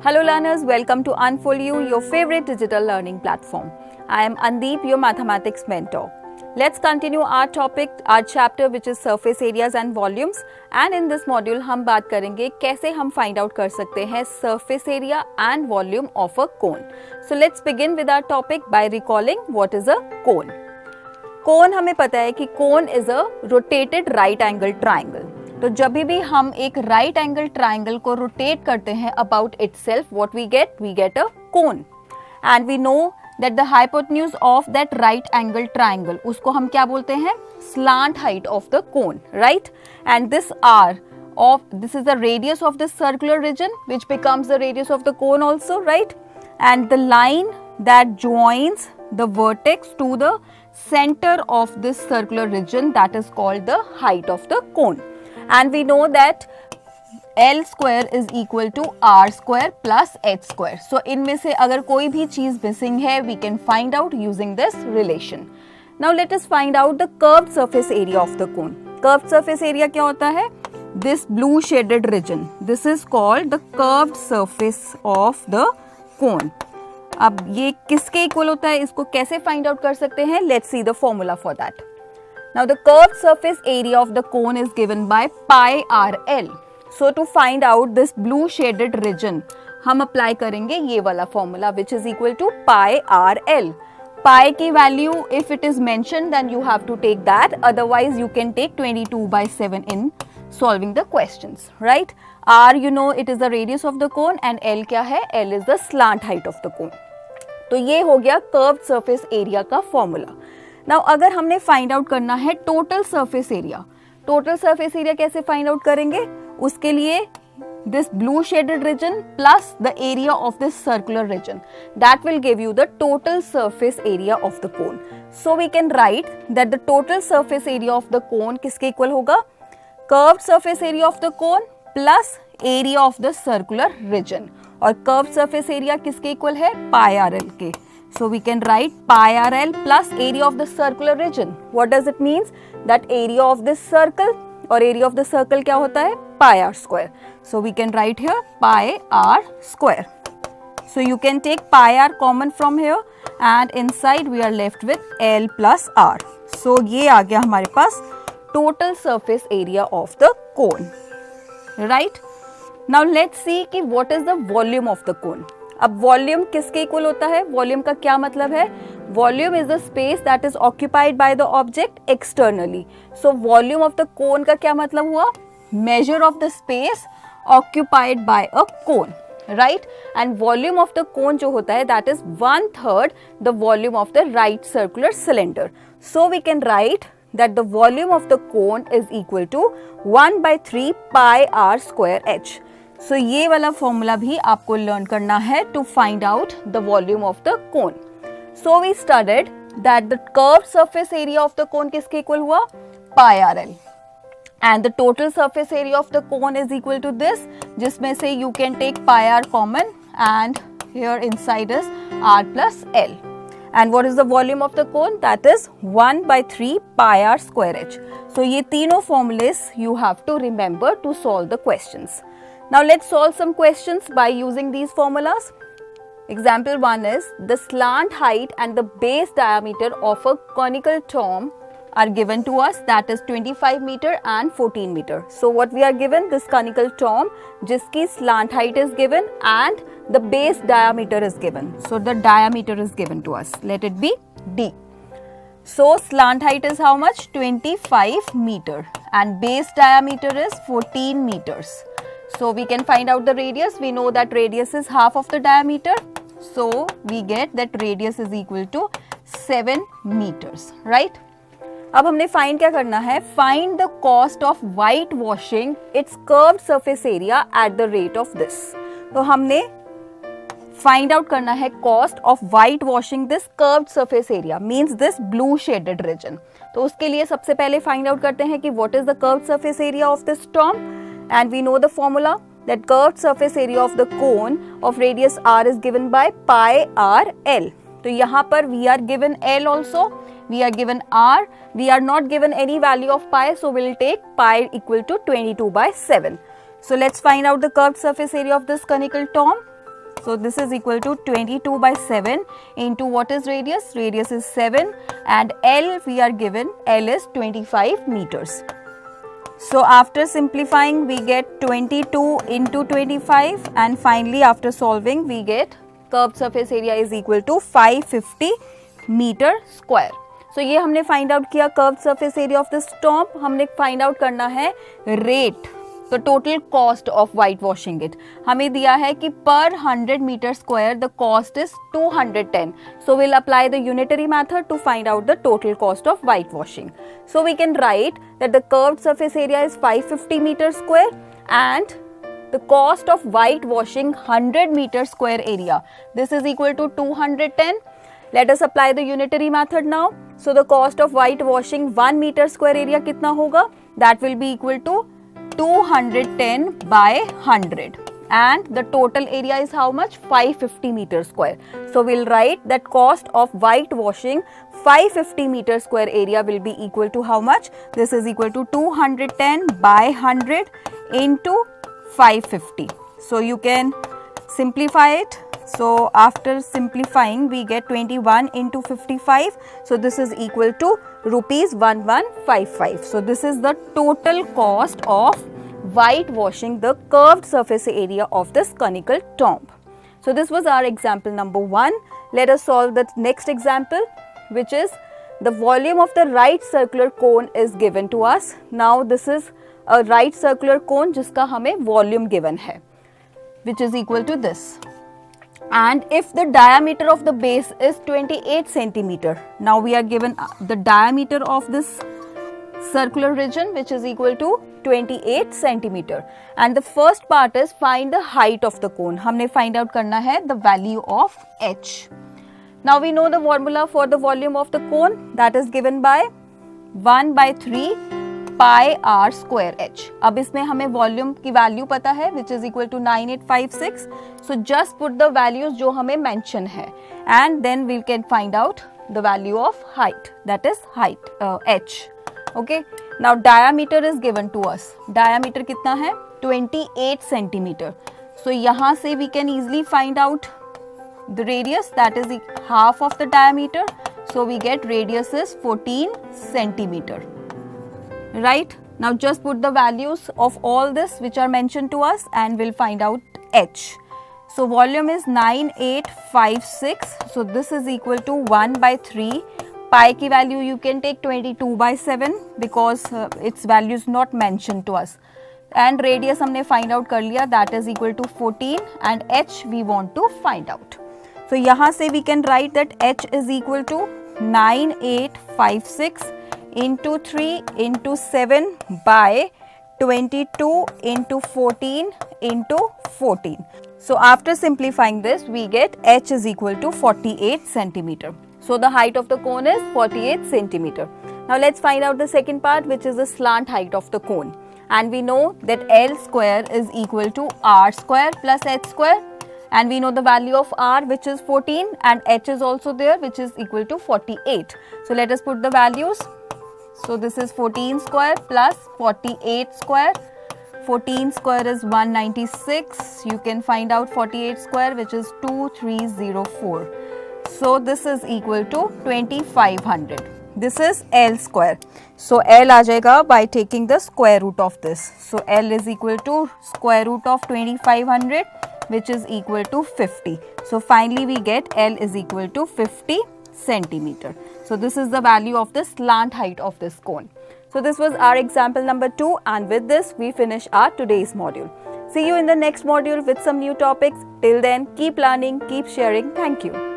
Hello learners, welcome to Unfold You, your favorite digital learning platform. I am Andeep, your mathematics mentor. Let's continue our topic, our chapter which is surface areas and volumes. And in this module हम बात करेंगे कैसे हम find out कर सकते हैं surface area and volume of a cone. So let's begin with our topic by recalling what is a cone. Cone हमें पता है कि cone is a rotated right angle triangle. तो जब भी हम एक राइट एंगल ट्राइंगल को रोटेट करते हैं about itself what we get a cone and we know that the hypotenuse of that right angle triangle उसको हम क्या बोलते हैं slant height of the cone right and this is the radius of the circular region which becomes the radius of the cone also right and the line that joins the vertex to the center of this circular region that is called the height of the cone. And we know that L square is equal to R square plus H square. So इनमें से अगर कोई भी चीज missing है we can find out using this relation. Now let us find out the curved surface area of the cone. Curved surface area क्या होता है? This blue shaded region. This is called the curved surface of the cone. अब ये किसके equal होता है इसको कैसे फाइंड आउट कर सकते हैं? Let's see the formula for that. Now the curved surface area of the cone is given by pi RL. So to find out this blue shaded region, हम अप्लाई करेंगे ये वाला formula which is equal to pi RL. Pi की value if it is mentioned then you have to take that. Otherwise you can take 22/7 in solving the questions, right? R you know it is the radius of the cone and L क्या है? L is the slant height of the cone. तो ये हो गया curved surface area का formula. Now अगर हमने find out करना है टोटल सरफेस एरिया कैसे फाइंड आउट करेंगे उसके लिए this blue shaded region plus the area of this circular region that will give you the total surface area of the cone. So we can write that the total surface area of the cone किसके equal होगा curved surface area of the cone plus area of the circular region और curved surface area किसके equal है पाई R L के. So we can write pi RL plus area of the circular region. What does it means? That area of this circle or area of the circle क्या होता है? Pi r square. So we can write here pi r square. So you can take pi r common from here and inside we are left with L plus R. So ये आ गया हमारे पास total surface area of the cone. Right? Now let's see कि what is the volume of the cone. अब volume किसके equal होता है volume का क्या मतलब है volume is the space that is occupied by the object externally. So volume of the cone का क्या मतलब हुआ measure of the space occupied by a cone right and volume of the cone जो होता है that is 1/3 the volume of the right circular cylinder. So we can write that the volume of the cone is equal to 1/3 pi r square h. So ये वाला formula भी आपको learn करना है to find out the volume of the cone. So we studied that the curved surface area of the cone किसके equal हुआ pi R L and the total surface area of the cone is equal to this जिसमें से you can take pi R common and here inside is R plus L. And what is the volume of the cone? That is 1/3 pi r square h. So ये तीनों formulas you have to remember to solve the questions. Now let's solve some questions by using these formulas. Example 1 is the slant height and the base diameter of a conical tomb are given to us that is 25 meter and 14 meter. So what we are given this conical tomb जिसकी slant height is given and the base diameter is given. So the diameter is given to us. Let it be D. So slant height is how much? 25 meter and base diameter is 14 meters. So we can find out the radius. We know that radius is half of the diameter. So we get that radius is equal to 7 meters, right? अब हमने find क्या करना है find the cost of white washing it's curved surface area at the rate of this. तो हमने find out करना है cost of white washing this curved surface area means this blue shaded reason. तो उसके लिए सबसे पहले फाइंड आउट करते हैं कि what is the curved surface area of this tomb and we know the formula that curved surface area of the cone of radius r is given by pi r l. तो यहाँ पर we are given l also. We are given r, we are not given any value of pi, so we will take pi equal to 22/7. So let's find out the curved surface area of this conical tomb. So this is equal to 22 by 7 into what is radius? Radius is 7 and L we are given, L is 25 meters. So after simplifying we get 22 into 25 and finally after solving we get curved surface area is equal to 550 meter square. So ये हमने find out किया curved surface area of the stump. हमने find out करना है rate, तो total cost of white washing it. हमें दिया है कि per 100 meter square the cost is 210. So will apply the unitary method to find out the total cost of white washing. So we can write that the curved surface area is 550 meter square and the cost of white washing 100 meter square area, this is equal to 210. Let us apply the unitary method now. So the cost of white washing 1 meter square area कितना होगा? That will be equal to 210 by 100 and the total area is how much? 550 meter square. So we'll write that cost of white washing 550 meter square area will be equal to how much? This is equal to 210 by 100 into 550. So you can simplify it. So after simplifying we get 21 into 55. So this is equal to rupees 1155. So this is the total cost of white washing the curved surface area of this conical tomb. So this was our example number 1. Let us solve the next example, which is the volume of the right circular cone is given to us. Now this is a right circular cone जिसका हमें volume given है, which is equal to this. And if the diameter of the base is 28 centimeter, now we are given the diameter of this circular region, which is equal to 28 centimeter. And the first part is find the height of the cone. हमने find out करना है the value of h. Now we know the formula for the volume of the cone, that is given by 1 by 3 pi r square h. अब इसमें हमें volume की value पता है which is equal to 9856. So just put the values जो हमें mention है and then we can find out the value of height, that is height h. Okay. Now diameter is given to us. Diameter कितना है? 28 centimeter. So यहाँ से we can easily find out the radius, that is half of the diameter. So we get radius is 14 centimeter. Right. Now just put the values of all this which are mentioned to us and we'll find out h. So volume is 9856. So this is equal to 1 by 3. Pi की value you can take 22 by 7 because its value is not mentioned to us. And radius हमने find out कर लिया, that is equal to 14 and h we want to find out. So यहाँ से we can write that h is equal to 9856 into 3 into 7 by 22 into 14 into 14. So after simplifying this we get h is equal to 48 centimeter. So the height of the cone is 48 centimeter. Now let's find out the second part, which is the slant height of the cone. And we know that L square is equal to R square plus H square. And we know the value of R, which is 14, and H is also there, which is equal to 48. So let us put the values. So this is 14 square plus 48 square. 14 square is 196. You can find out 48 square, which is 2304. So this is equal to 2500. This is L square. So L आ जाएगा by taking the square root of this. So L is equal to square root of 2500, which is equal to 50. So finally we get L is equal to 50 centimeter. So this is the value of the slant height of this cone. So this was our example number 2, and with this we finish our today's module. See you in the next module with some new topics. Till then, keep learning, keep sharing. Thank you.